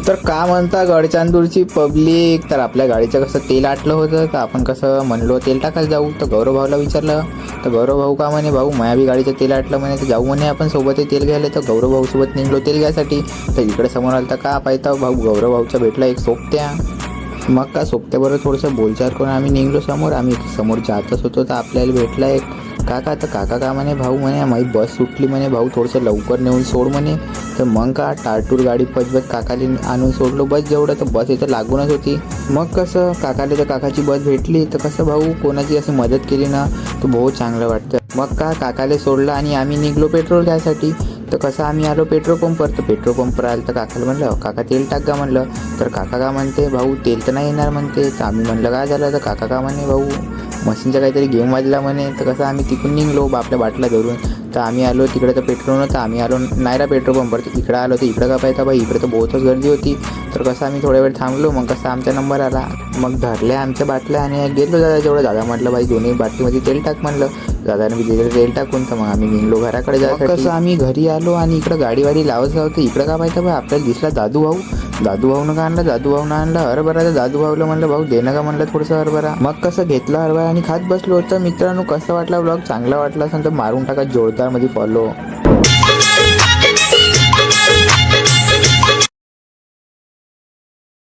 तर का म्हणता गडचांदूरची पब्लिक, तर आपल्या गाडीचं कसं तेल आटलं होतं, तर आपण कसं म्हणलो तेल टाकायला जाऊ. तर गौरव भाऊला विचारलं, तर गौरव भाऊ का म्हणे भाऊ माया बी गाडीचं तेल आटलं म्हणे, तर जाऊ म्हणे आपण सोबत तेल घ्यायला. तर गौरव भाऊ सोबत निघलो तेल घ्यायसाठी. तर इकडे समोर आलं तर का पाहता भाऊ गौरव भाऊच्या भेटला एक सोबत्या. मग का सोबत्याबरोबर थोडंसं बोलचाल करून आम्ही निघलो समोर. आम्ही समोर जातच होतो तर आपल्याला भेटला एक काका. तर काका का म्हणे भाऊ म्हणे माझी बस सुटली म्हणे भाऊ थोडंसं लवकर नेऊन सोड म्हणे. तर मग का टारटूर गाडी पजवत काकाली आणून सोडलो बस जेवढं. तर बस इथं लागूनच होती. मग कसं काकाले तर काकाची बस भेटली. तर कसं भाऊ कोणाची अशी मदत केली ना तर बहुत चांगलं वाटतं. मग का काकाले सोडलं आणि आम्ही निघलो पेट्रोल घ्यायसाठी. तर कसं आम्ही आलो पेट्रोल पंपवर. तर पेट्रोल पंपवर आलं तर काकाला म्हणलं काका तेल टाक का म्हणलं. तर काका का म्हणते भाऊ तेल तर नाही येणार म्हणते. तर आम्ही म्हणलं काय झालं. तर काका का म्हणे भाऊ मशीनचा काहीतरी गेम वाजला म्हणे. तर कसं आम्ही तिकडून निघलो आपल्या बाटल्या धरून. तर आम्ही आलो तिकडे तर पेट्रोल नव्हतं. आम्ही आलो नायरा पेट्रोल पंपवर. तर इकडं आलो तर इकडं का पाहता बाई इकडे तर बहुतच गर्दी होती. तर कसं आम्ही थोड्या वेळ थांबलो. मग कसं आमचा नंबर आला. मग धरल्या आमच्या बाटल्या आणि गेलो दादा जेवढं. दादा म्हटलं बाई दोन्ही बाटलीमध्ये तेल टाक म्हणलं. दादाने मी दिलेलं तेल टाकून. तर मग आम्ही निघलो घराकडे जायसाठी. कसं आम्ही घरी आलो आणि इकडं गाडी लावत लावतं इकडं का पाहता बा आपल्याला दिसला दादू भाऊ. दादू भाऊनं का आणलं. दादू भाऊनं आणलं हरभरा. तर दादू भाऊला म्हणलं भाऊ देणं का म्हणलं थोडंसं हरभरा. मग कसं घेतलं हरभरा आणि खात बसलो होतं. मित्रांनो कसं वाटला ब्लॉग चांगला वाटला असेल तर मारून टाका जोरदार मध्ये फॉलो.